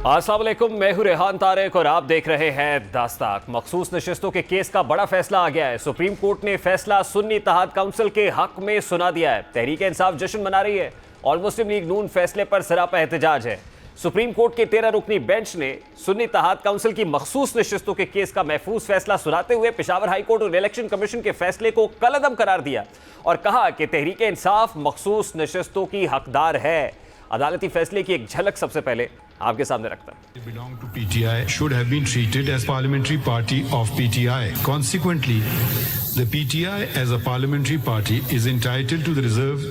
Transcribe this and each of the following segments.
अस्सलाम वालेकुम, मैं हूं रेहान तारिक और आप देख रहे हैं दास्ताक। मखसूस नशिस्तों के केस का बड़ा फैसला आ गया है। सुप्रीम कोर्ट ने फैसला सुन्नी इत्तेहाद काउंसिल के हक में सुना दिया है। तहरीक इंसाफ जश्न मना रही है और मुस्लिम लीग नून फैसले पर सरापा एहतजाज है। सुप्रीम कोर्ट के 13 रुकनी बेंच ने सुन्नी इत्तेहाद काउंसिल की मखसूस नशिस्तों के केस का महफूज फैसला सुनाते हुए पेशावर हाई कोर्ट और इलेक्शन कमीशन के फैसले को कलअदम करार दिया और कहा कि तहरीक इंसाफ मखसूस नशिस्तों की हकदार है। अदालती फैसले की एक झलक सबसे पहले आपके सामने रखता है। Belong to PTI should have been treated as parliamentary party of PTI. Consequently, the PTI as a parliamentary party is entitled to the reserve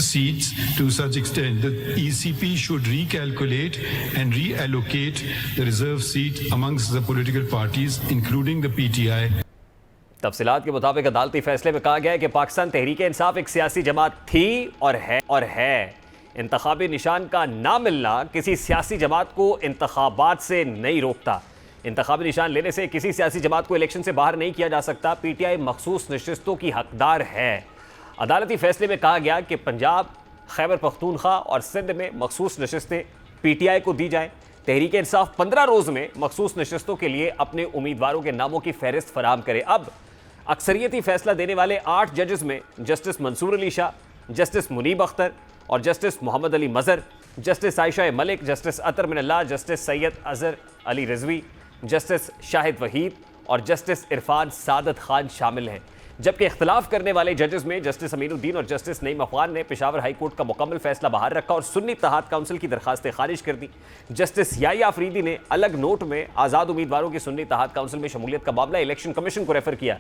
seats to such extent that ECP should recalculate and reallocate the reserve seat amongst the political parties, including the PTI. तफसीलात के मुताबिक अदालती फैसले में कहा गया है कि पाकिस्तान तहरीक इंसाफ एक सियासी जमात थी और है। इंतखाबी निशान का ना मिलना किसी सियासी जमात को इंतखाबात से नहीं रोकता। इंतखाबी निशान लेने से किसी सियासी जमात को इलेक्शन से बाहर नहीं किया जा सकता। पीटीआई मखसूस नशिस्तों की हकदार है। अदालती फैसले में कहा गया कि पंजाब, खैबर पख्तूनख्वा और सिंध में मखसूस नशिस्तें पीटीआई को दी जाएं। तहरीक इंसाफ 15 रोज़ में मखसूस नशिस्तों के लिए अपने उम्मीदवारों के नामों की फहरिस्त फराहम करे। अब अक्सरियती फैसला देने वाले 8 जजेस में जस्टिस मंसूर अली शाह, जस्टिस मुनीब अख्तर और Justice Mohammad Ali Mazhar, Justice Ayesha Malik, Justice Athar Minallah, Justice Syed Azhar Ali Rizvi, Justice Shahid Waheed और जस्टिस इरफान सादत खान शामिल हैं। जबकि इख्तलाफ करने वाले जजेस में जस्टिस अमीनुद्दीन और जस्टिस नईम अफगान ने पेशावर हाई कोर्ट का मुकम्मल फैसला बाहर रखा और सुन्नी इत्तेहाद काउंसिल की दरखास्तें खारिज कर दी। जस्टिस याहिया अफरीदी ने अलग नोट में आज़ाद उम्मीदवारों की सुन्नी इत्तेहाद काउंसिल में शमूलियत का मामला इलेक्शन कमीशन को रेफर किया।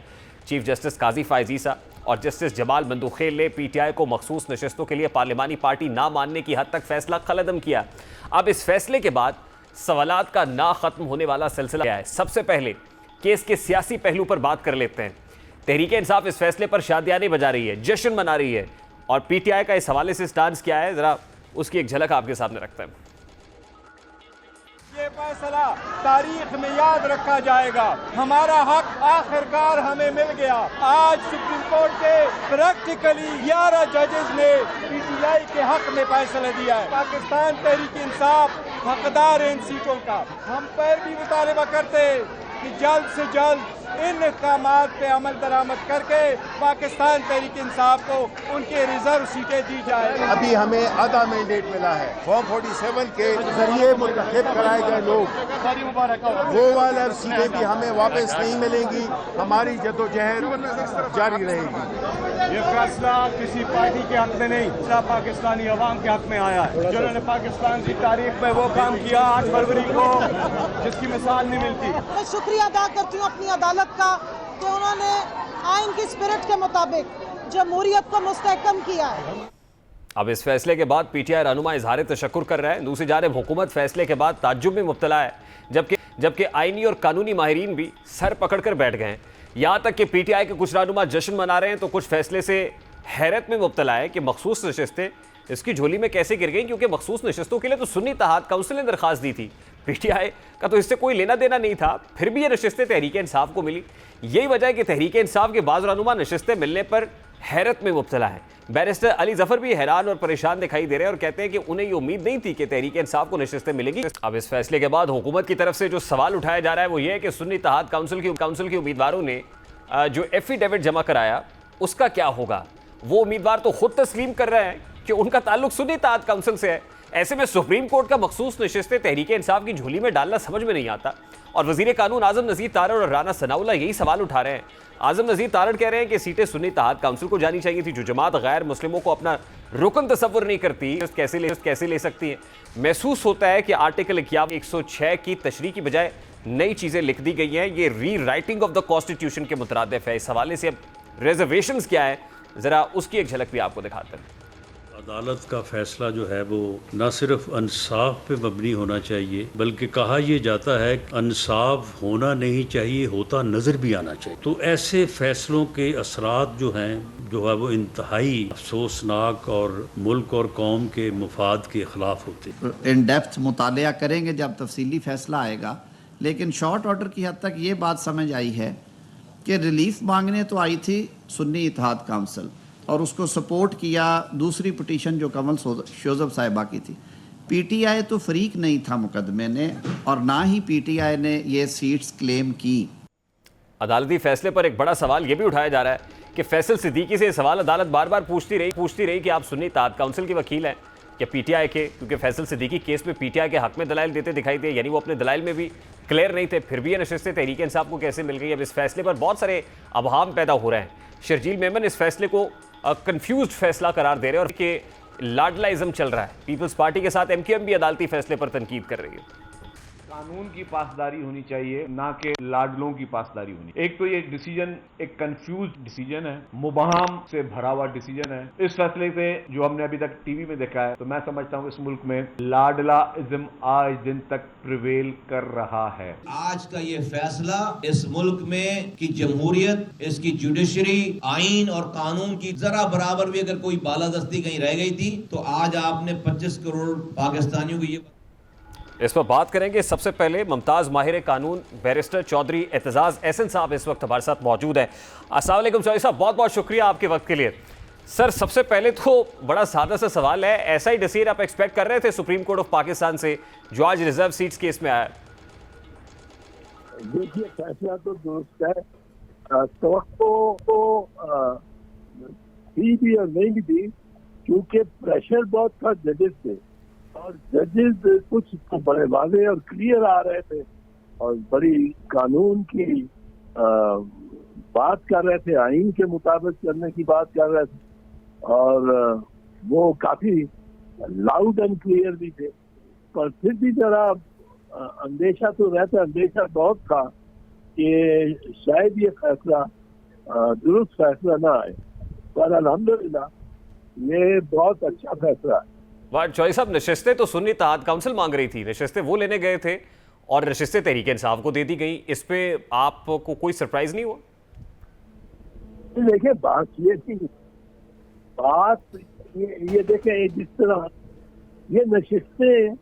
चीफ जस्टिस काजी फायज ईसा और जस्टिस जमाल मंदूखेल ने पीटीआई को मखसूस नशिस्तों के लिए पार्लिमानी पार्टी ना मानने की हद तक फैसला कलअदम किया। अब इस फैसले के बाद सवालात का ना खत्म होने वाला सिलसिला क्या है। सबसे पहले केस के सियासी पहलू पर बात कर लेते हैं। तहरीक इंसाफ इस फैसले पर शादियाने बजा रही है, जश्न मना रही है और पीटीआई का इस हवाले से स्टांस क्या है, जरा उसकी एक झलक आपके सामने रखते हैं। ये फैसला तारीख में याद रखा जाएगा। हमारा हक आखिरकार हमें मिल गया। आज सुप्रीम कोर्ट के प्रैक्टिकली 11 जजेस ने पीटीआई के हक में फैसला दिया है। पाकिस्तान तहरीक इंसाफ हकदार है इन सीटों का। हम पर भी मुतालबा करते हैं कि जल्द से जल्द इन इक़दामात पे अमल दरामद करके पाकिस्तान तहरीक इंसाफ को उनके रिजर्व सीटें दी जाए। अभी हमें आधा मैंडेट मिला है। फॉर्म 47 के जरिए मुंतखब कराए गए लोग, वो वाला सीटें भी हमें वापस नहीं मिलेंगी। हमारी जद्दोजहद जारी रहेगी। ये फैसला किसी पार्टी के हक में नहीं, पाकिस्तानी अवाम के हक में आया है, जिन्होंने पाकिस्तान की तारीख में वो काम किया 8 फरवरी को जिसकी मिसाल नहीं मिलती। मैं शुक्रिया अदा करती हूँ अपनी अदालत का कि उन्होंने आइन की स्पिरिट के मुताबिक जमहूरियत को मुस्तहकम किया है। अब इस फैसले के बाद पीटीआई रहनुमा इजहार तशक्कुर कर रहा है। दूसरी जानिब हुकूमत फैसले के बाद ताज्जुब में मुब्तला है, जबकि आइनी और कानूनी माहिरीन भी सर पकड़कर बैठ गए हैं। यहाँ तक कि पीटीआई के कुछ रहनुमा जश्न मना रहे हैं तो कुछ फैसले से हैरत में मुब्तला है कि मखसूस नशिस्तें इसकी झोली में कैसे गिर गई, क्योंकि मखसूस नशिस्तों के लिए तो सुन्नी इत्तेहाद काउंसिल ने दरखास्त दी थी। पीटीआई का तो इससे कोई लेना देना नहीं था, फिर भी ये नशिस्तें तहरीक इंसाफ को मिली। यही वजह है कि तहरीक इंसाफ के बाज़ रहनुमा नशिस्तें मिलने पर हैरत में मुब्तला है। बैरिस्टर अली जफर भी हैरान और परेशान दिखाई दे रहे हैं और कहते हैं कि उन्हें ये उम्मीद नहीं थी कि तहरीक इंसाफ को नशिस्तें मिलेगी। अब इस फैसले के बाद हुकूमत की तरफ से जो सवाल उठाया जा रहा है वो ये है कि सुन्नी इत्तेहाद काउंसिल के उम्मीदवारों ने जो एफिडेविट जमा कराया उसका क्या होगा। वो उम्मीदवार तो खुद तस्लीम कर रहे हैं कि उनका ताल्लुक सुन्नी इत्तेहाद काउंसिल से है। ऐसे में सुप्रीम कोर्ट का मखसूस नशिस्तें तहरीक इंसाफ की झोली में डालना समझ में नहीं आता। और वजीर कानून आजम नज़ीर तारड़ और राना सनाउल्लाह यही सवाल उठा रहे हैं। आजम नज़ीर तारड़ कह रहे हैं कि सीटें सुन्नी इत्तेहाद काउंसिल को जानी चाहिए थी, जो जमात गैर मुस्लिमों को अपना रुकन तसव्वुर नहीं करती कैसे ले सकती है। महसूस होता है कि आर्टिकल 106 की तशरीह की बजाय नई चीज़ें लिख दी गई हैं। ये री राइटिंग ऑफ द कॉन्स्टिट्यूशन के मुतरादिफ है। इस हवाले से अब रिजर्वेशंस क्या है, ज़रा उसकी एक झलक भी आपको दिखाते हैं। अदालत का फैसला जो है वो न सिर्फ इंसाफ पे मबनी होना चाहिए, बल्कि कहा यह जाता है इंसाफ होना नहीं चाहिए, होता नज़र भी आना चाहिए। तो ऐसे फैसलों के असरात जो है वो इंतहाई अफसोसनाक और मुल्क और कौम के मुफाद के ख़िलाफ़ होते हैं। इन डेप्थ मुतालिया करेंगे जब तफसीली फ़ैसला आएगा, लेकिन शॉर्ट ऑर्डर की हद तक ये बात समझ आई है कि रिलीफ मांगने तो आई थी सुन्नी इत्तेहाद काउंसिल और उसको सपोर्ट किया दूसरी पिटीशन जो कमल शोजब साहिबा की थी, पीटीआई तो फरीक नहीं था मुकदमे ने, और ना ही पीटीआई ने ये सीट्स क्लेम की। अदालती फैसले पर एक बड़ा सवाल यह भी उठाया जा रहा है कि फैसल सिद्दीकी से ये सवाल अदालत बार बार पूछती रही कि आप सुन्नी इत्तेहाद काउंसिल के वकील हैं या पीटीआई के, क्योंकि फैसल सिद्दीकी केस में पीटीआई के हक में दलाइल देते दिखाई दिए, यानी वो अपने दलाइल में भी क्लियर नहीं थे, फिर भी ये नशिस्तें तहरीक इंसाफ को कैसे मिल गई। अब इस फैसले पर बहुत सारे अबहाम पैदा हो रहे हैं। शर्जील मेमन इस फैसले को कंफ्यूज्ड फैसला करार दे रहे हैं और कि लाडलाइज्म चल रहा है। पीपल्स पार्टी के साथ एमक्यूएम भी अदालती फैसले पर तनकीद कर रही है। कानून की पासदारी होनी चाहिए, ना कि लाडलों की पासदारी होनी। एक तो ये डिसीजन एक कंफ्यूज डिसीजन है, मुबहम से भरा हुआ डिसीजन है। इस फैसले से जो हमने अभी तक टीवी में देखा है, तो मैं समझता हूँ इस मुल्क में लाडलाइज्म आज दिन तक प्रिवेल कर रहा है। आज का ये फैसला इस मुल्क में की जमहूरियत, इसकी जुडिशरी, आइन और कानून की जरा बराबर भी अगर कोई बालादस्ती कहीं रह गई थी, तो आज आपने 25 करोड़ पाकिस्तानियों को ये। इस पर बात करेंगे। सबसे पहले मुमताज माहिर कानून बैरिस्टर चौधरी एतजाज एहसन साहब इस वक्त हमारे साथ मौजूद हैं। अस्सलाम वालेकुम चौधरी साहब, बहुत बहुत शुक्रिया आपके वक्त के लिए। सर, सबसे पहले तो बड़ा सादा सा सवाल है, ऐसा ही डिसीजन आप एक्सपेक्ट कर रहे थे सुप्रीम कोर्ट ऑफ पाकिस्तान से जो आज रिजर्व सीट्स केस में आया? देखिए, फैसला तो दुरुस्त है, तो भी और नहीं भी थी, क्योंकि प्रेशर बहुत था जजेस से, और जजेस कुछ तो बड़े वादे और क्लियर आ रहे थे और बड़ी कानून की बात कर रहे थे, आइन के मुताबिक करने की बात कर रहे थे, और वो काफी लाउड एंड क्लियर भी थे। पर फिर भी जरा अंदेशा तो रहता, अंदेशा बहुत था कि शायद ये फैसला दुरुस्त फैसला ना आए, पर अल्हम्दुलिल्लाह ये बहुत अच्छा फैसला है। चौधरी साहब, नशिस्तें तो सुन्नी इत्तेहाद काउंसिल मांग रही थी, नशिस्तें वो लेने गए थे और नशिस्तें तहरीक इंसाफ को दे दी गई, इस पे आपको कोई सरप्राइज नहीं हुआ? देखिए, बात ये थी, बात ये देखें, जिस तरह ये नशिस्तें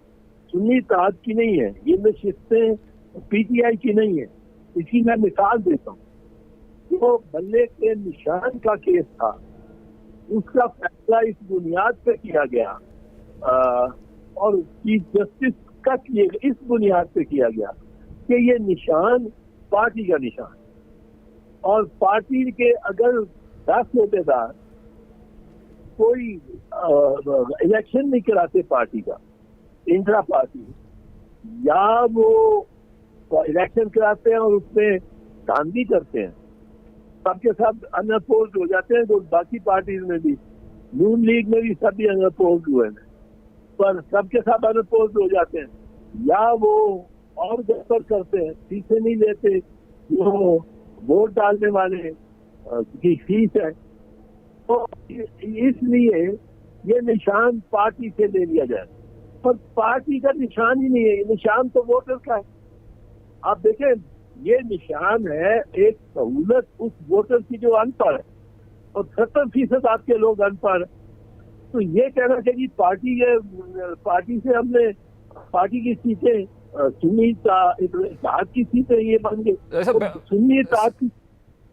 सुन्नी इत्तेहाद की नहीं है, ये नशिस्तें पीटीआई की नहीं है। इसकी मैं मिसाल देता हूँ। जो बल्ले के निशान का केस था, उसका फैसला इस बुनियाद पे किया गया और चीफ जस्टिस का इस बुनियाद पे किया गया कि ये निशान पार्टी का निशान, और पार्टी के अगर 10 सूबेदार कोई इलेक्शन नहीं कराते पार्टी का, इंट्रा पार्टी, या वो इलेक्शन कराते हैं और उसमें धांधली करते हैं, सबके सब अनअपोज्ड हो जाते हैं, तो बाकी पार्टीज में भी, नून लीग में भी सभी अनअपोज्ड हुए हैं, पर सबके सब अनअपोज्ड हो जाते हैं, या वो और गड़बड़ करते हैं, फीसें नहीं लेते, जो वोट डालने वाले की फीस है, तो इसलिए ये निशान पार्टी से ले लिया जाए। पर पार्टी का निशान ही नहीं है, ये निशान तो वोटर का है। आप देखें, ये निशान है एक सहूलत उस वोटर की जो अनपढ़ है, और 70% आपके लोग अनपढ़। तो ये कहना चाहिए पार्टी से हमने पार्टी की सीटें सुन्नी इत्तेहाद की सीटें ये बन गई, सुन्नी इत्तेहाद की।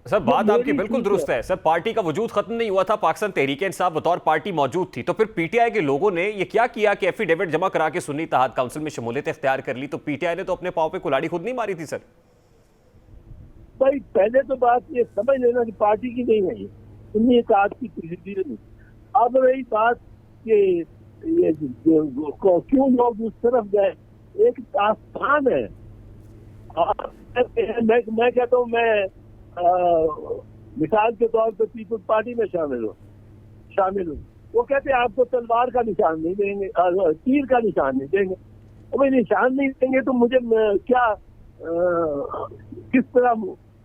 सर, बात आपकी बिल्कुल दुरुस्त है। सर, पार्टी का वजूद खत्म नहीं हुआ था, पाकिस्तान तहरीक इंसाफ बतौर पार्टी मौजूद थी। तो फिर पीटीआई के लोगों ने ये क्या किया कि एफिडेविट जमा करा के सुन्नी इत्तेहाद काउंसिल में शमूलियत इख्तियार कर ली? तो पीटीआई ने तो अपने पांव पे कुल्हाड़ी खुद नहीं मारी थी सर। भाई, पहले तो बात ये समझ लेना कि पार्टी की नहीं है, ये सुन्नी इत्तेहाद की किसी नहीं। अब रही बात कि ये क्यों लोग उस तरफ गए, एक आस्थान है। मैं कहता हूँ, मैं मिसाल के तौर पर पीपल्स पार्टी में शामिल हूँ। वो कहते हैं आपको तलवार का निशान नहीं देंगे, तीर का निशान नहीं देंगे। और भाई, निशान नहीं देंगे तो मुझे क्या किस तरह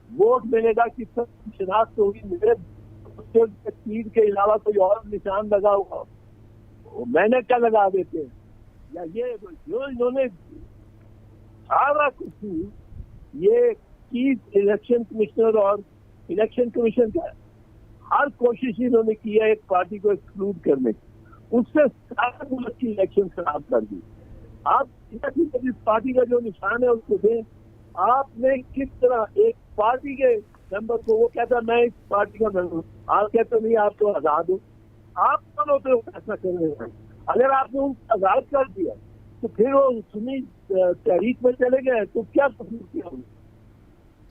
वोट मिलेगा, किस तरह शिनाख्त होगी? मेरे तीर के अलावा कोई और निशान लगा हुआ, मैंने क्या लगा देते हैं? या ये जो इन्होंने सारा कुछ, ये चीफ इलेक्शन कमिश्नर और इलेक्शन कमीशन का हर कोशिश इन्होंने की है एक पार्टी को एक्सक्लूड करने की, उससे सारा मुल्क की इलेक्शन खराब कर दी। आप इस पार्टी का जो निशान है उसको दें। आपने किस तरह एक पार्टी के मेंबर को, वो कहता मैं इस पार्टी का मेंबर हूँ, आप कहते नहीं, आप तो आजाद हो। आप कौन होते हो फैसला कर रहे हैं? अगर आपने उनको आजाद कर दिया तो फिर वो सुन्नी तहरीक में चले गए तो क्या कसूर किया उन्होंने?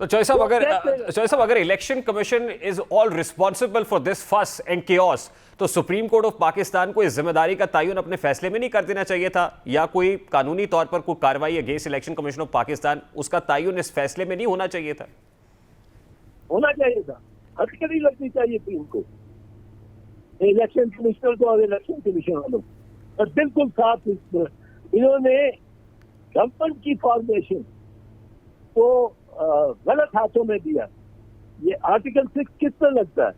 तो चौधरी साहब, अगर election commission is all responsible for this फस एंड केओस, तो सुप्रीम कोर्ट ऑफ पाकिस्तान को इस जिम्मेदारी का तयन अपने फैसले में नहीं कर देना चाहिए था, या कोई कानूनी तौर पर कोई कार्रवाई against election commission of Pakistan, उसका तयन इस फैसले में नहीं होना चाहिए था? होना चाहिए था, हथकड़ी लगनी चाहिए थी उनको, इलेक्शन कमिश्नर को और इलेक्शन कमीशन वालों और बिल्कुल साफ। इन्होंने गवर्नमेंट की फॉर्मेशन को गलत हाथों में दिया। ये आर्टिकल 6 किस तरह लगता है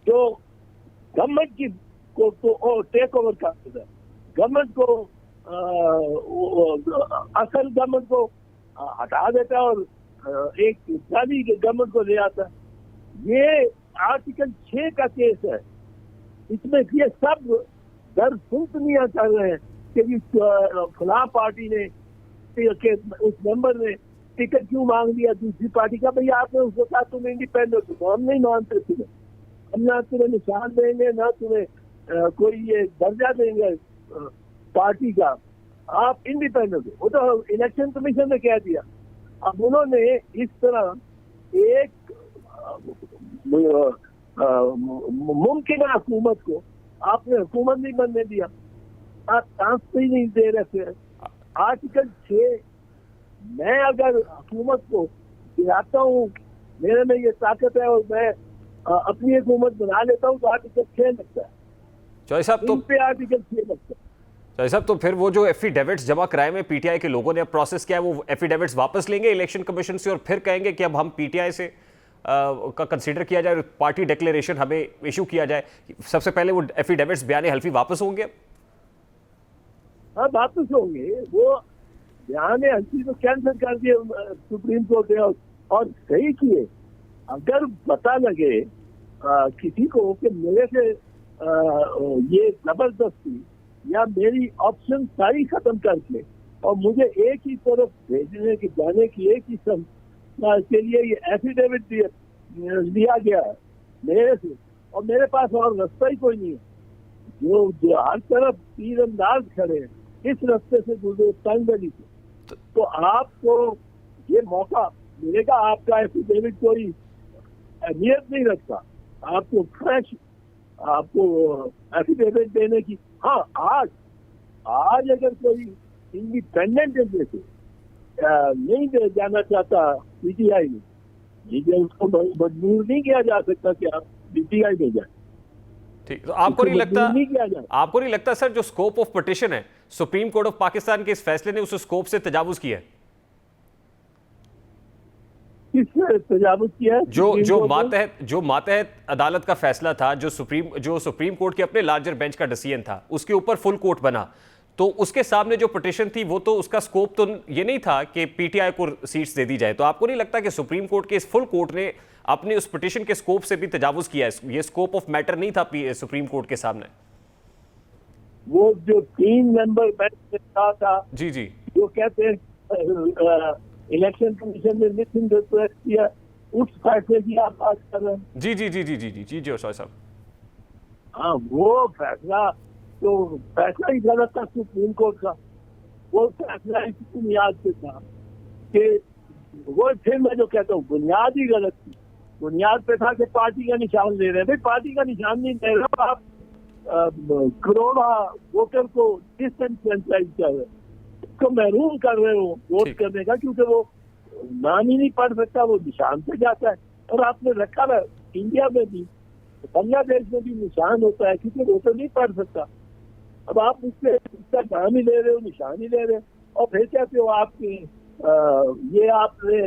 जो गवर्नमेंट की को टेक ओवर करता है, गवर्नमेंट को असल गवर्नमेंट को हटा देता है और एक जाली गवर्नमेंट को ले आता है। ये आर्टिकल 6 का केस है, इसमें ये सब दर सुनतनियां कर रहे हैं कि फलां पार्टी ने के उस मेंबर ने टिकट क्यों मांग लिया दूसरी पार्टी का। भैया आपने उसको कहा तुम इंडिपेंडेंट हो, हम नहीं मानते तुम्हें, हम ना तुम्हें निशान देंगे ना तुम्हें कोई ये दर्जा देंगे पार्टी का, आप इंडिपेंडेंट हो। वो तो इलेक्शन कमीशन ने कह दिया। अब उन्होंने इस तरह एक मुमकिन हुकूमत को आपने हुकूमत नहीं बनने दिया, आप चांस ही नहीं दे रहे थे। आर्टिकल 6 मैं अगर हुकूमत को गिराता हूँ, मेरे में ये ताकत है और मैं अपनी हुकूमत बना लेता हूँ, तो आर्टिकल 6 लगता है। चौधरी साहब तो आर्टिकल 6 लगता है। चौधरी साहब, तो फिर वो जो एफिडेविट्स जमा कराए में पीटीआई के लोगों ने प्रोसेस किया है, वो एफिडेविट्स वापस लेंगे इलेक्शन कमीशन से और फिर कहेंगे कि अब हम पीटीआई से का कंसीडर किया जाए, पार्टी डिक्लेरेशन हमें इशू किया जाए। सबसे पहले वो एफिडेविट्स बयान हल्फी वापस होंगे? हाँ, वापस होंगे। वो बयान हल्फी तो कैंसिल कर दिए सुप्रीम कोर्ट ने और सही किए। अगर पता लगे किसी को कि मेरे से ये जबरदस्ती या मेरी ऑप्शन सारी खत्म करके और मुझे एक ही तरफ भेजने की जाने की एक ही के लिए ये एफिडेविट दिया गया है मेरे से, और मेरे पास और रास्ता ही कोई नहीं है, जो हर तरफ तीरंदाज खड़े हैं, इस रास्ते से गुजरे तंग गली से, तो आपको ये मौका मिलेगा। आपका एफिडेविट कोई अहमियत नहीं रखता, आपको फ्रेश आपको एफिडेविट देने की। हाँ, आज अगर कोई इंडिपेंडेंट जैसे नहीं जाना चाहता पीटीआई में, लेकिन उसको मजबूर नहीं किया जा सकता कि आप पीटीआई में जाए। ठीक, तो आपको नहीं लगता सर जो स्कोप ऑफ पिटीशन है, सुप्रीम कोर्ट ऑफ पाकिस्तान के इस फैसले ने उस स्कोप से तजावुज किया है? किसने तजावुज किया है? जो मातहत अदालत का फैसला था, जो सुप्रीम कोर्ट के अपने लार्जर बेंच का डिसीजन था, उसके ऊपर फुल कोर्ट बना, तो उसके सामने जो पिटीशन थी वो तो उसका स्कोप तो ये नहीं था कि पीटीआई को सीट्स दे दी जाए। तो आपको नहीं लगता कि सुप्रीम कोर्ट के इस फुल कोर्ट ने अपने उस पिटीशन के स्कोप से भी तजावुज किया है? ये स्कोप ऑफ मैटर नहीं था सुप्रीम कोर्ट के सामने। वो जो 3 मेंबर बेंच ने कहा था, जी जो कहते हैं इलेक्शन कमीशन ने मिसिंग रिक्वेस्ट किया, उस फैसले की आप बात कर रहे हैं? जी साहब। हाँ, वो फैसला तो फैसला ही गलत था सुप्रीम कोर्ट का। वो फैसला इस बुनियाद पे था कि वो, फिर मैं जो कहता हूँ, बुनियाद ही गलत थी। बुनियाद पे था कि पार्टी का निशान ले रहे हैं। भाई, पार्टी का निशान नहीं ले रहे, आप करोड़ों वोटर को डिसएनफ्रेंचाइज कर रहे हैं, उसको महरूम कर रहे हो वोट करने का, क्योंकि वो नाम ही नहीं पढ़ सकता, वो निशान पे जाता है। और आपने रखा है इंडिया में भी, बांग्लादेश में भी निशान होता है, क्योंकि वोटर नहीं पढ़ सकता। अब आप उससे उसका नाम ही ले रहे हो, निशान ही ले रहे हो, और फिर कहते हो आपके ये आपने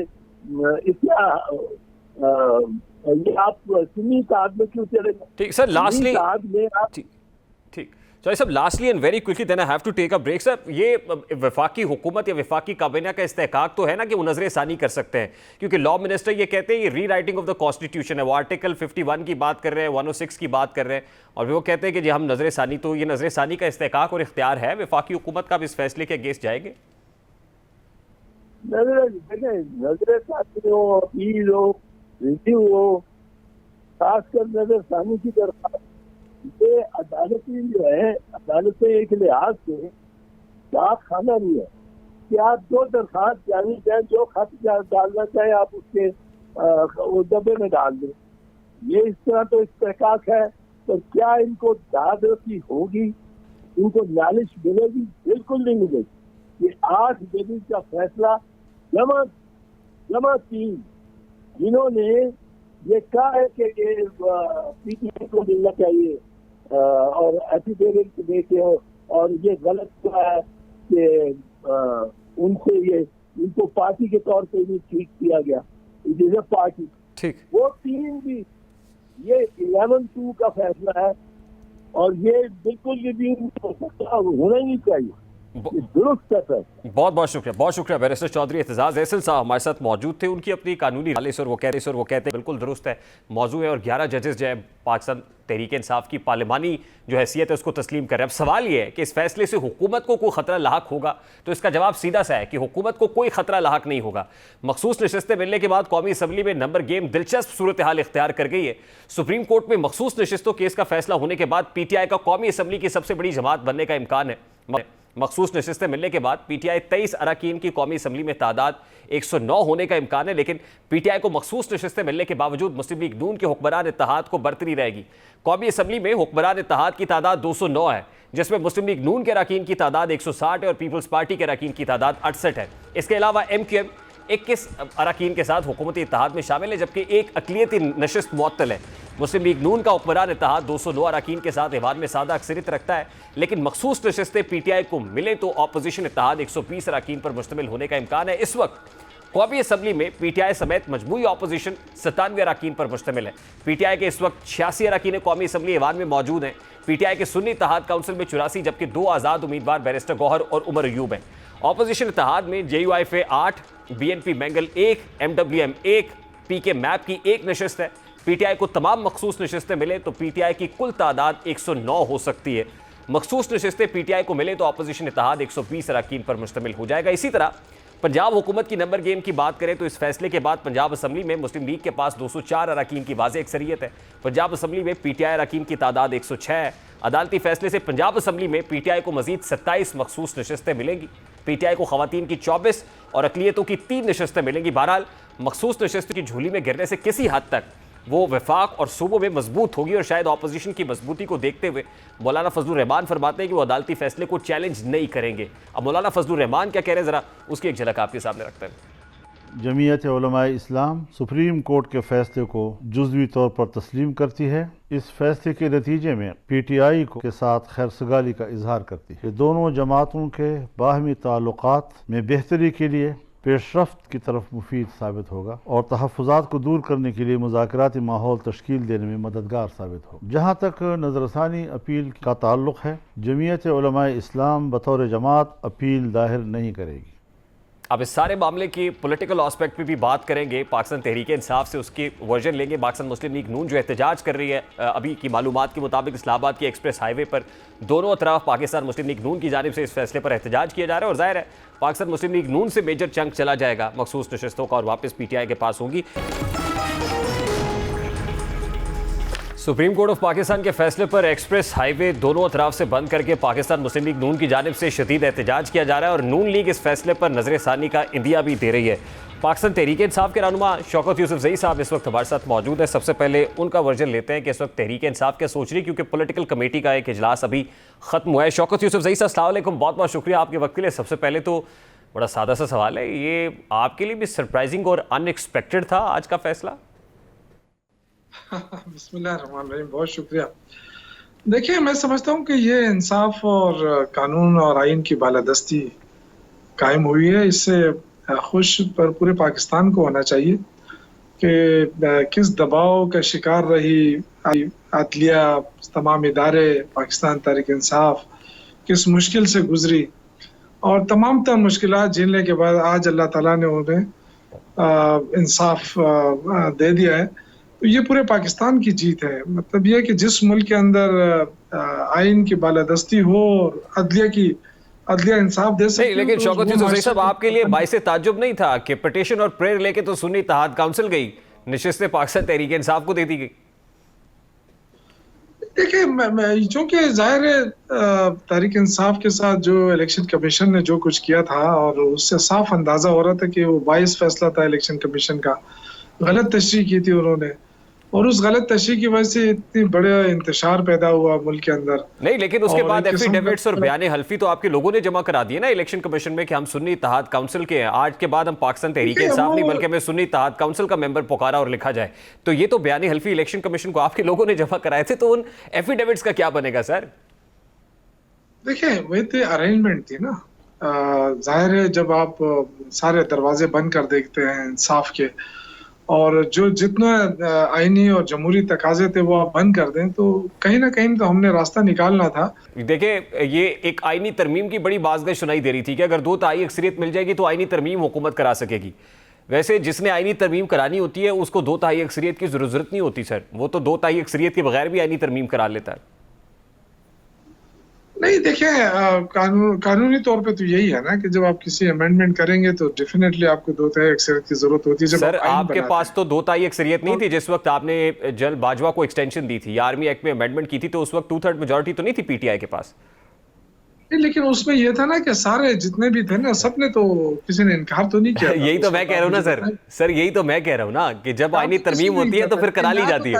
ये आप सुन्नी ताद में क्यों चलेगा? ठीक सर, लास्टली ठीक सर सब lastly and very quickly then I have to take a break. Sir, ये वफाकी हुकूमत या वफाकी काबीना का इस्तेहकाक तो है ना कि वो नजर सानी कर सकते हैं, क्योंकि लॉ मिनिस्टर ये कहते हैं ये री राइटिंग ऑफ द कॉन्स्टिट्यूशन है। वो आर्टिकल 51 की बात कर रहे हैं, 106 की बात कर रहे हैं, और वो कहते हैं कि जी हम नजर सानी, तो ये नजर सानी का इस्तेहकाक और इख्तियार है वफाकी हुकूमत का, इस फैसले के अगेंस्ट जाएंगे? नजर सानी हो, अपील हो, रिव्यू हो, खासकर नजर सानी की तरफ ये अदालती जो है अदालतें एक लिहाज से क्या खाना नहीं है कि आप जो दरखास्त जानी चाहें, जो खत डालना चाहे आप उसके वो डब्बे में डाल दें। ये इस तरह तो इस्तेहकाक है, तो क्या इनको दादरसी होगी, इनको नालिश मिलेगी? बिल्कुल नहीं मिलेगी। ये 8 जजेस का फैसला जमा 3 जिन्होंने ये कहा है कि ये पीटीआई को मिलना चाहिए और एफिडेविट देके, और ये गलत हुआ है कि उनसे ये इनको पार्टी के तौर पे भी ठीक किया गया, इट इज अ पार्टी। ठीक, वो 3 भी, ये 11-2 का फैसला है और ये बिल्कुल भी होना ही नहीं चाहिए, दुरुस्त है। बहुत शुक्रिया बैरिस्टर चौधरी एतजाज एहसन साहब हमारे साथ मौजूद थे। उनकी अपनी कानूनी नालिश और वो कहते हैं बिल्कुल दुरुस्त है, मौजू है। और 11 जजेस जो है पाकिस्तान तहरीक इंसाफ की पार्लिमानी जो हैसियत है उसको तस्लीम कर रहे हैं। अब सवाल ये है कि इस फैसले से हुकूमत को कोई खतरा लाहक होगा, तो इसका जवाब सीधा सा है कि हुकूमत को कोई खतरा लाहक नहीं होगा। मखसूस नशिस्तें मिलने के बाद कौमी असम्बली में नंबर गेम दिलचस्प सूरत हाल इख्तियार कर गई है। सुप्रीम कोर्ट में मखसूस नशिस्तों केस का फैसला होने के बाद पीटीआई का कौमी असम्बली की सबसे बड़ी जमात बनने का इम्कान है। मखसूस नशिस्तें मिलने के बाद पीटीआई 23 अरकान की कौमी असम्बली में तादाद 109 होने का इम्कान है, लेकिन पीटीआई को मखसूस नशिस्तें मिलने के बावजूद मुस्लिम लीग नून के हुक्मरान इत्तेहाद को बरतरी रहेगी। कौमी असम्बली में हुक्मरान इत्तेहाद की तादाद 209 है, जिसमें मुस्लिम लीग नून के अरकान की तादाद 160 है और पीपल्स पार्टी के अरकान की तादाद 68 है। इसके अलावा MQM 21 अरकान के साथ हुकूमती इत्तेहाद में शामिल है, जबकि एक अक़लियती नशिस्त मुअत्तल है। मुस्लिम लीग नून का हुक्मरान इत्तेहाद 209 अरकान के साथ ऐवान में सादा अक्सरियत रखता है, लेकिन मखसूस नशिस्तें पीटीआई को मिले तो अपोजिशन इत्तेहाद 120 अरकान पर मुश्तमिल होने का इम्कान है। इस वक्त कौमी असम्बली में पीटीआई समेत मजमूई अपोजिशन 97 अरकान पर मुश्तमिल है। पीटीआई के इस वक्त 86 अरकान कौमी असम्बली ऐवान में मौजूद हैं। पीटीआई के सुन्नी इत्तेहाद काउंसिल में 84, जबकि 2 आज़ाद उम्मीदवार बैरिस्टर गौहर और उमर अयूब हैं। अपोजिशन इत्तेहाद में JUIF 8, BNP mangle 1, MWM 1, PK map की 1 नशिस्त है। पीटीआई को तमाम मखसूस नशिस्तें मिले तो पीटीआई की कुल तादाद 109 हो सकती है। मखसूस नशिस्तें पीटीआई को मिले तो अपोजिशन इत्तेहाद 120 अरकान पर मुश्तमिल हो जाएगा। इसी तरह पंजाब हुकूमत की नंबर गेम की बात करें तो इस फैसले के बाद पंजाब असम्बली में मुस्लिम लीग के पास 204 अरकान की वाज़ेह अक्सरियत है। पंजाब असम्बली में पीटीआई अरकान की तादाद 106 है। अदालती फैसले से पंजाब असम्बली में पीटीआई को मजीद 27 मखसूस नशिस्तें मिलेंगी। पीटीआई को खवातीन की 24 और अक़लियतों की 3 नशिस्तें मिलेंगी। बहरहाल मखसूस नशिस्त की झोली में गिरने से किसी हद तक वो वफाक और सूबों में मजबूत होगी, और शायद अपोजिशन की मजबूती को देखते हुए मौलाना फजलुर रहमान फरमाते हैं कि वो अदालती फैसले को चैलेंज नहीं करेंगे। अब मौलाना फजलुर रहमान क्या कह रहे हैं, ज़रा उसकी एक झलक आपके सामने रखते हैं। जमीयत उलमा इस्लाम सुप्रीम कोर्ट के फैसले को जुज़वी तौर पर तस्लीम करती है। इस फैसले के नतीजे में पीटीआई के साथ खैरसगाली का इजहार करती है। दोनों जमातों के बाहमी ताल्लुकात में बेहतरी के लिए पेशरफ्त की तरफ मुफीद साबित होगा और तहफ़्फ़ुज़ात को दूर करने के लिए मुज़ाकराती माहौल तश्कील देने में मददगार साबित होगा। जहाँ तक नज़रसानी अपील का ताल्लुक़ है, जमीयत उलमा इस्लाम बतौर जमात अपील दाहिर नहीं करेगी। अब इस सारे मामले की पॉलिटिकल एस्पेक्ट पे भी बात करेंगे। पाकिस्तान तहरीक इंसाफ से उसकी वर्जन लेंगे। पाकिस्तान मुस्लिम लीग नून जो एहतजाज कर रही है, अभी की मालूमात के मुताबिक इस्लामाबाद के एक्सप्रेस हाईवे पर दोनों तरफ पाकिस्तान मुस्लिम लीग नून की जानिब से इस फैसले पर एहतजाज किया जा रहा है, और जाहिर है पाकिस्तान मुस्लिम लीग नून से मेजर चंक चला जाएगा मखसूस नशिस्तों का और वापस पीटीआई के पास होंगी। सुप्रीम कोर्ट ऑफ पाकिस्तान के फैसले पर एक्सप्रेस हाईवे दोनों तरफ से बंद करके पाकिस्तान मुस्लिम लीग नून की जानिब से शदीद एहतजाज किया जा रहा है, और नून लीग इस फैसले पर नजर सानी का इंदिया भी दे रही है। पाकिस्तान तहरीक इंसाफ के रहनुमा शौकत यूसुफजई साहब इस वक्त हमारे साथ मौजूद है। सबसे पहले उनका वर्जन लेते हैं कि इस वक्त तहरीक इंसाफ क्या सोच रही है, क्योंकि पॉलिटिकल कमेटी का एक इजलास अभी खत्म हुआ है। शौकत यूसुफजई साहब अस्सलाम वालेकुम, बहुत बहुत शुक्रिया आपके वक्त के लिए। सबसे पहले तो बड़ा सादा सा सवाल है, ये आपके लिए भी सरप्राइजिंग और अनएक्सपेक्टेड था आज का फैसला? बिस्मिल्लाहिर्रहमानिर्रहीम, बहुत शुक्रिया। देखिए, मैं समझता हूँ कि ये इंसाफ और कानून और आइन की बालादस्ती कायम हुई है। इससे खुश पर पूरे पाकिस्तान को होना चाहिए कि किस दबाव का शिकार रही अदलिया, तमाम इदारे, पाकिस्तान तहरीक इंसाफ किस मुश्किल से गुजरी, और तमाम तर मुश्किलात झेलने के बाद आज अल्लाह ताला ने उन्हें इंसाफ दे दिया है। तो ये पूरे पाकिस्तान की जीत है। मतलब ये कि जिस मुल्क के अंदर आइन की बालादस्ती हो और अदलिया इंसाफ दे सके। लेकिन शौकत यूसुफजई साहब, आपके लिए बाइसे ताज्जुब नहीं था कि पिटीशन और प्रेयर लेके तो सुन्नी इत्तेहाद काउंसिल गई, नशिस्तें पाकिस्तान तहरीक इंसाफ को दे दी गई? देखिए, चूंकि जाहिर है तहरीक इंसाफ के साथ जो इलेक्शन कमीशन ने जो कुछ किया था, और उससे साफ अंदाजा हो रहा था कि वो बाइस फैसला था इलेक्शन कमीशन का, गलत तशरीह की थी उन्होंने, और उस गलत तशरीह की वजह से इतनी बड़े इंतशार पैदा हुआ मुल्क के अंदर। नहीं, लेकिन उसके बाद एफिडेविट्स और का बयान हल्फी तो आपके लोगों ने जमा करा दिए ना इलेक्शन कमीशन में कि हम सुन्नी इत्तेहाद काउंसिल के हैं। आज के बाद हम पाकिस्तान तहरीक इंसाफ नहीं बल्कि हमें सुन्नी इत्तेहाद काउंसिल का मेंबर पुकारा और लिखा जाए। तो ये तो बयान हल्फी इलेक्शन कमीशन को आपके लोगों ने जमा कराए थे, तो उन एफिडेविट्स का क्या बनेगा सर? देखिए, वही तो अरेंजमेंट थी ना। जाहिर है जब आप सारे दरवाजे बंद कर देखते हैं इंसाफ के, और जो जितना आईनी और जमहूरी तकाजे थे वो आप बंद कर दें, तो कहीं ना कहीं तो हमने रास्ता निकालना था। देखिए, ये एक आईनी तरमीम की बड़ी बाज़गश सुनाई दे रही थी कि अगर 2 तिहाई अक्सरियत मिल जाएगी तो आईनी तरमीम हुकूमत करा सकेगी। वैसे जिसने आईनी तरमीम करानी होती है उसको 2 तिहाई अक्सरियत की जरूरत नहीं होती सर, वो तो 2 तिहाई अक्सरियत के बगैर भी आईनी तरमीम करा लेता है। नहीं, देखिए, कानूनी तौर पे तो यही है ना कि जब आप किसी अमेंडमेंट करेंगे तो डेफिनेटली आपको 2 तिहाई अक्सरियत की जरूरत होती है। जब सर आपके पास तो 2 तिहाई अक्सरियत नहीं थी जिस वक्त आपने जनरल बाजवा को एक्सटेंशन दी थी, आर्मी एक्ट में अमेंडमेंट की थी, तो उस वक्त 2/3 मेजोरिटी तो नहीं थी पीटीआई के पास। लेकिन उसमें यह था ना कि सारे जितने भी थे ना, सबने तो किसी ने इनकार तो नहीं किया। यही तो मैं कह रहा हूँ ना सर, यही तो मैं कह रहा हूँ ना कि जब आईनी तरमीम होती है तो फिर करा ली जाती है।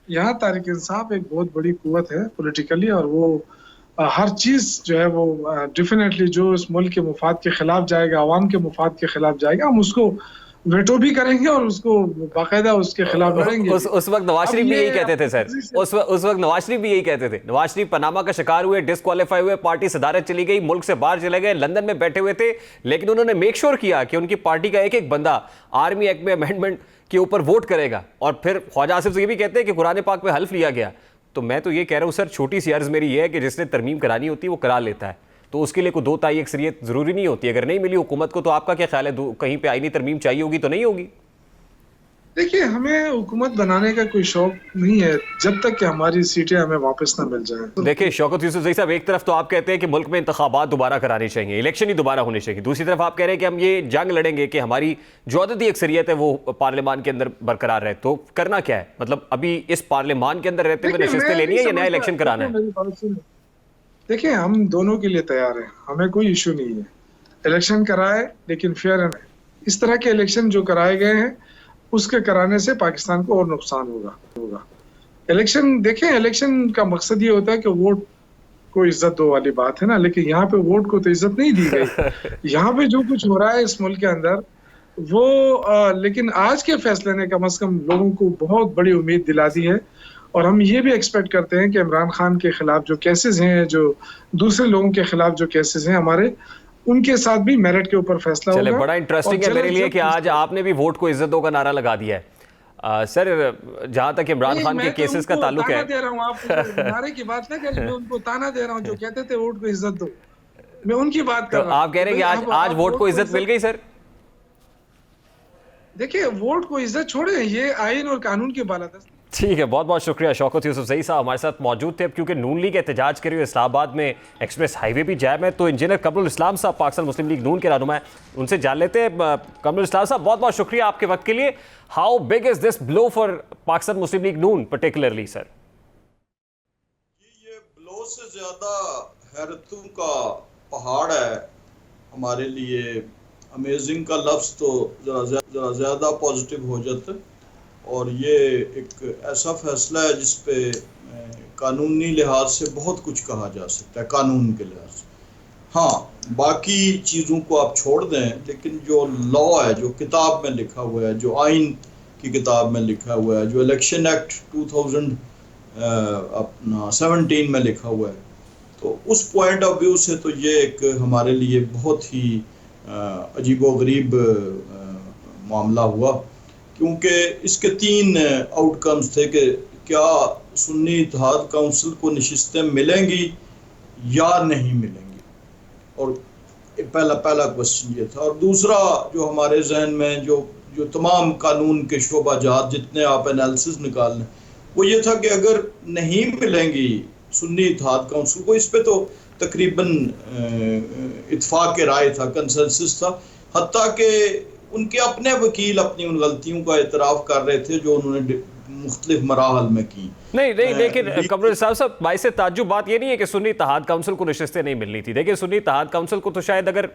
यहाँ तहरीक इंसाफ एक बहुत बड़ी कुव्वत है पॉलिटिकली, और वो हर चीज जो है वो डेफिनेटली जो इस मुल्क के मुफाद के खिलाफ जाएगा, आवाम के मुफाद के खिलाफ जाएगा, हम उसको वेटो भी करेंगे और उसको बाकायदा उसके खिलाफ लड़ेंगे। उस वक्त नवाज शरीफ भी यही कहते थे सर, उस वक्त नवाज शरीफ भी यही कहते थे। नवाज शरीफ पनामा का शिकार हुए, डिस्क्वालीफाई हुए, पार्टी सदारत चली गई, मुल्क से बाहर चले गए, लंदन में बैठे हुए थे, लेकिन उन्होंने मेक श्योर किया कि उनकी पार्टी का एक एक बंदा आर्मी एक्ट में अमेंडमेंट के ऊपर वोट करेगा। और फिर ख्वाजा आसिफ से ये भी कहते हैं कि कुरान पाक में हल्फ लिया गया। तो मैं तो ये कह रहा हूँ सर, छोटी सी अर्ज मेरी ये है कि जिसने तरमीम करानी होती है वो करा लेता है, तो उसके लिए कोई 2 तिहाई अक्सरियत जरूरी नहीं होती। अगर नहीं मिली हुकूमत को तो आपका क्या ख्याल है, कहीं पे आईनी तरमीम चाहिए होगी तो नहीं होगी? देखिए, हमें हुकूमत बनाने का कोई शौक नहीं है जब तक कि हमारी सीटें हमें वापस ना मिल जाएं। देखिए शौकत यूसुफजई साहब, एक तरफ तो आप कहते हैं कि मुल्क में इंतखाबात दोबारा कराने चाहिए, इलेक्शन ही दोबारा होने चाहिए, दूसरी तरफ आप कह रहे हैं कि हम ये जंग लड़ेंगे कि हमारी जो अददी अक्सरियत है वो पार्लियामान के अंदर बरकरार रहे। तो करना क्या है, मतलब अभी इस पार्लियामान के अंदर रहते हुए नशिस्तें लेनी है या नया इलेक्शन कराना है? देखिए, हम दोनों के लिए तैयार हैं, हमें कोई इशू नहीं है। इलेक्शन कराए लेकिन फेयर है। इस तरह के इलेक्शन जो कराए गए हैं उसके कराने से पाकिस्तान को और नुकसान होगा। इलेक्शन देखें, इलेक्शन का मकसद ये होता है कि वोट को इज्जत दो वाली बात है ना, लेकिन यहाँ पे वोट को तो इज्जत नहीं दी गई। यहाँ पे जो कुछ हो रहा है इस मुल्क के अंदर वो लेकिन आज के फैसले ने कम से कम लोगों को बहुत बड़ी उम्मीद दिला दी है, और हम ये भी एक्सपेक्ट करते हैं कि इमरान खान के खिलाफ जो केसेस हैं, जो दूसरे लोगों के खिलाफ जो केसेस हैं हमारे, उनके साथ भी मेरिट के ऊपर फैसला होगा। बड़ा इंटरेस्टिंग है मेरे लिए कि आज आपने भी वोट को इज्जत दो का नारा लगा दिया है। सर, जहां तक इमरान खान के केसेस का ताल्लुक है, दे रहा हूं, आप नारे की बात ना करें, मैं उनको ताना दे रहा हूं जो कहते थे वोट को इज्जत दो, मैं उनकी बात कर रहा हूं। आप कह रहे हैं कि आज वोट को इज्जत मिल गई सर? देखिए, वोट को इज्जत छोड़े, ये आईन और कानून की बालादस्ती। ठीक है, बहुत बहुत शुक्रिया। शौकत यूसुफजई साहब हमारे साथ मौजूद थे। अब क्योंकि नून लीग एहतजाज के लिए इस्लामाबाद में एक्सप्रेस हाईवे भी जाम है, तो इंजीनियर कमरुल इस्लाम साहब पाकिस्तान मुस्लिम लीग नून के रहनुमा है, उनसे जान लेते हैं। कमरुल इस्लाम साहब, बहुत बहुत शुक्रिया आपके वक्त के लिए। How big is this blow for Pakistan Muslim league Noon particularly sir? ये ब्लो से ज्यादा हैरतों का पहाड़ है हमारे लिए। अमेजिंग का लफ्ज़ तो जरा ज़्यादा पॉजिटिव हो जाता है, और ये एक ऐसा फैसला है जिस पे कानूनी लिहाज से बहुत कुछ कहा जा सकता है, कानून के लिहाज से। हाँ, बाकी चीज़ों को आप छोड़ दें, लेकिन जो लॉ है, जो किताब में लिखा हुआ है, जो आइन की किताब में लिखा हुआ है, जो इलेक्शन एक्ट 2017 में लिखा हुआ है, तो उस पॉइंट ऑफ व्यू से तो ये एक हमारे लिए बहुत ही अजीबोगरीब मामला हुआ, क्योंकि इसके 3 आउटकम्स थे कि क्या सुन्नी इत्तेहाद काउंसिल को नशिस्तें मिलेंगी या नहीं मिलेंगी, और पहला क्वेश्चन ये था। और दूसरा जो हमारे जहन में जो तमाम कानून के शोबाजात जितने आप एनालिसिस निकाल लें, वो ये था कि अगर नहीं मिलेंगी सुन्नी इत्तेहाद काउंसिल को, इस पे तो तकरीबन इत्फाक के राय था, कंसेंसस था, हत्ता कि उनके अपने वकील अपनी उन गलतियों का एतराफ़ कर रहे थे जो उन्होंने मुख्तलिफ मराहल में की। नहीं लेकिन कमरुल साहब बाई से ताज्जुब बात ये नहीं है कि सुन्नी इत्तेहाद काउंसिल को नशिस्तें नहीं मिलनी थी। देखिए, सुन्नी इत्तेहाद काउंसिल को तो शायद अगर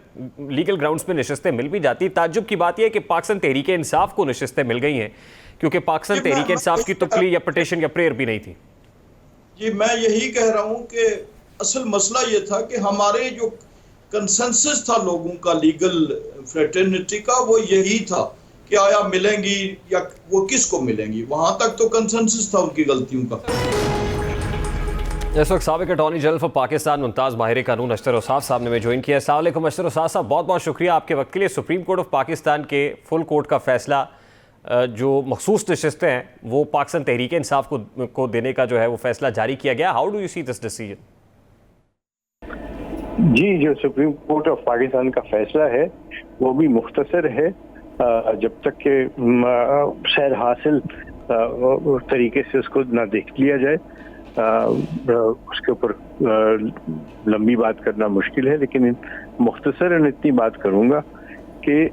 लीगल ग्राउंड्स पे नशिस्तें मिल भी जाती, ताज्जुब की बात यह है कि पाकिस्तान तहरीक इंसाफ को नशिस्तें मिल गई हैं, क्योंकि पाकिस्तान तहरीक इंसाफ की तो प्ली या पटिशन या प्रेयर भी नहीं थी। जी, मैं यही कह रहा हूँ कि असल मसला ये था कि हमारे जो कंसेंसस था लोगों का लीगल फ्रेटर्निटी का, वो यही था कि आया मिलेंगी या वो किसको मिलेंगी, वहां तक तो कंसेंसस था उनकी गलतियों का। इस वक्त साबिक attorney general for Pakistan Mumtaz माहिर कानून अशतर औसाफ साहब ने हमें ज्वाइन किया। अस्सलाम वालेकुम अशतर औसाफ साहब, बहुत बहुत शुक्रिया आपके वक्त के लिए। सुप्रीम कोर्ट ऑफ पाकिस्तान के फुल कोर्ट का फैसला जो मखसूस नशिस्तें हैं वो पाकिस्तान तहरीक इंसाफ को देने का जो है वो फैसला जारी किया गया। How do you see this decision? जी, जो सुप्रीम कोर्ट ऑफ पाकिस्तान का फैसला है वो भी मुख्तसर है, जब तक के शहर हासिल तरीके से उसको ना देख लिया जाए उसके ऊपर लंबी बात करना मुश्किल है। लेकिन मुख्तसरन इतनी बात करूंगा कि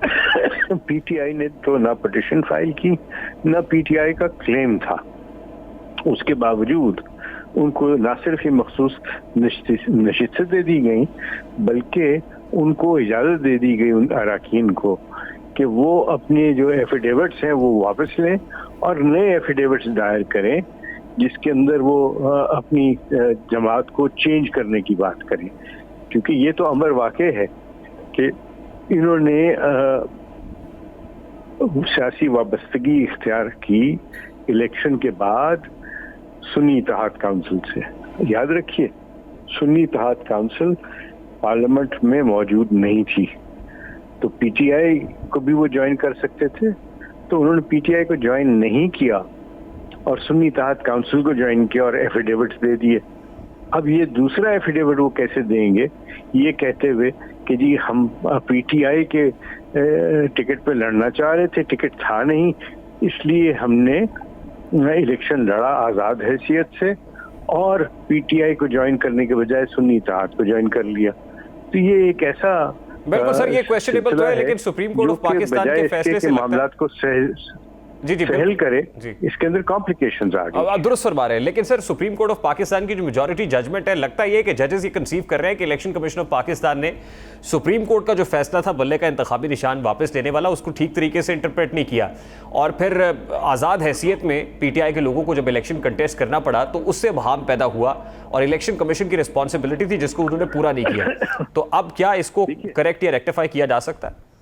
पीटीआई ने तो ना पिटीशन फाइल की, ना पीटीआई का क्लेम था। उसके बावजूद उनको ना सिर्फ ये मखसूस नशिस्तें दे दी गई, बल्कि उनको इजाज़त दे दी गई उन अराकीन को कि वो अपने जो एफिडेविट्स हैं वो वापस लें और नए एफिडेविट्स दायर करें, जिसके अंदर वो अपनी जमात को चेंज करने की बात करें। क्योंकि ये तो अमर वाक़े है कि इन्होंने सियासी वाबस्तगी इख्तियार की इलेक्शन के बाद सुन्नी इत्तेहाद काउंसिल से। याद रखिए, सुन्नी इत्तेहाद काउंसिल पार्लियामेंट में मौजूद नहीं थी, तो पीटीआई को भी वो ज्वाइन कर सकते थे, तो उन्होंने पीटीआई को ज्वाइन नहीं किया और सुन्नी इत्तेहाद काउंसिल को ज्वाइन किया और एफिडेविट्स दे दिए। अब ये दूसरा एफिडेविट वो कैसे देंगे, ये कहते हुए कि जी हम पीटीआई के टिकट पे लड़ना चाह रहे थे, टिकट था नहीं, इसलिए हमने इलेक्शन लड़ा आज़ाद हैसियत से और पीटीआई को ज्वाइन करने के बजाय सुन्नी इत्तेहाद को ज्वाइन कर लिया। तो ये एक ऐसा बिल्कुल सर, ये क्वेश्चनेबल तो है, लेकिन सुप्रीम कोर्ट ऑफ पाकिस्तान के फैसले से मामलात को सहल करे, इसके अंदर कॉम्प्लिकेशंस आ गए। आप दुरुस्त फरमा रहे हैं, लेकिन sir supreme court of Pakistan की जो मेजॉरिटी जजमेंट है, लगता ये है कि जजेस ये कंसीव कर रहे हैं कि इलेक्शन कमीशन ऑफ पाकिस्तान ने सुप्रीम कोर्ट का जो फैसला था बल्ले का इंतखाबी निशान वापस लेने वाला, उसको ठीक तरीके से इंटरप्रेट नहीं किया और फिर आज़ाद हैसियत में पीटीआई के लोगों को जब इलेक्शन कंटेस्ट करना पड़ा तो उससे वहाम पैदा हुआ और इलेक्शन कमीशन की रिस्पॉन्सिबिलिटी थी जिसको उन्होंने पूरा नहीं किया। तो अब क्या इसको करेक्ट या रेक्टिफाई किया जा सकता है?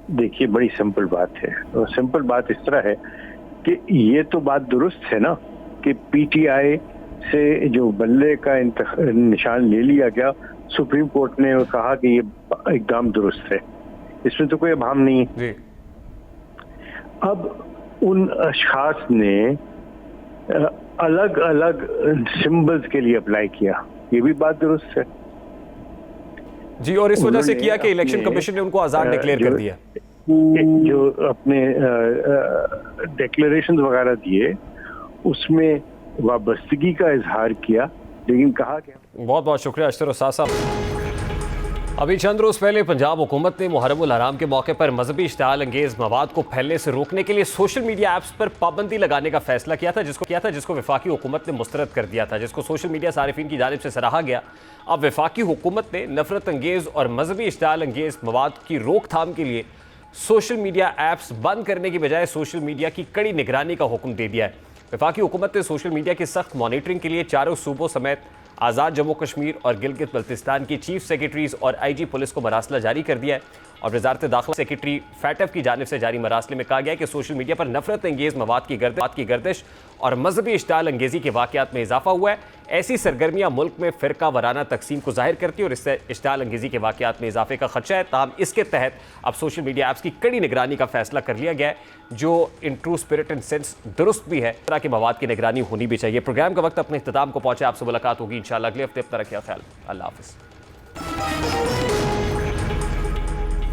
देखिए, बड़ी सिंपल बात है, और सिंपल बात इस तरह है कि ये तो बात दुरुस्त है ना कि पीटीआई से जो बल्ले का निशान ले लिया गया, सुप्रीम कोर्ट ने कहा कि ये एकदम दुरुस्त है, इसमें तो कोई अभाम नहीं है। अब उन अशखास ने अलग अलग सिंबल्स के लिए अप्लाई किया, ये भी बात दुरुस्त है जी, और इस वजह से किया कि इलेक्शन कमीशन ने उनको आजाद डिक्लेयर कर दिया। जो अपने डिक्लेरेशंस वगैरह दिए उसमें वाबस्तगी का इजहार किया, लेकिन कहा क्या। बहुत बहुत शुक्रिया अशतर औसाफ साहब। अभी चंद रोज़ पहले पंजाब हुकूमत ने मुहर्रमुल हराम के मौके पर मजहबी इश्तिआल अंगेज़ मवाद को फैलने से रोकने के लिए सोशल मीडिया ऐप्स पर पाबंदी लगाने का फैसला किया था, जिसको वफाकी हुकूमत ने मुस्तरद कर दिया था, जिसको सोशल मीडिया सारिफीन की जानिब से सराहा गया। अब वफाकी हुकूमत ने नफरत अंगेज़ और मजहबी इश्तिआल अंगेज़ मवाद की रोकथाम के लिए सोशल मीडिया ऐप्स बंद करने की बजाय सोशल मीडिया की कड़ी निगरानी का हुक्म दे दिया है। वफाकी हुकूमत ने सोशल मीडिया की सख्त मॉनिटरिंग के लिए चारों सूबों समेत आज़ाद जम्मू कश्मीर और गिलगित बल्तिस्तान की चीफ सेक्रेटरीज और आईजी पुलिस को मरासला जारी कर दिया है। और वजारत दाखिला सेक्रेटरी फैटफ की जानिब से जारी मरासले में कहा गया है कि सोशल मीडिया पर नफरत अंगेज़ मवाद की गर्दिश और मजहबी इश्तिआल अंगेज़ी के वाक़यात में इजाफा हुआ है। ऐसी सरगर्मियाँ मुल्क में फ़िरका वाराना तकसीम को जाहिर करती है और इससे इश्तिआल अंगेज़ी के वाक़यात में इजाफे का खदशा है। ताहम इसके तहत अब सोशल मीडिया ऐप्स की कड़ी निगरानी का फैसला कर लिया गया है, जो in true spirit and sense दुरुस्त भी है। इस तरह के मवाद की निगरानी होनी भी चाहिए। प्रोग्राम का वक्त अपने इख्तिताम को पहुँचे, आपसे मुलाकात होगी इंशाअल्लाह अगले हफ्ते। अपना रखिए ख्याल, अल्लाह हाफ़िज़।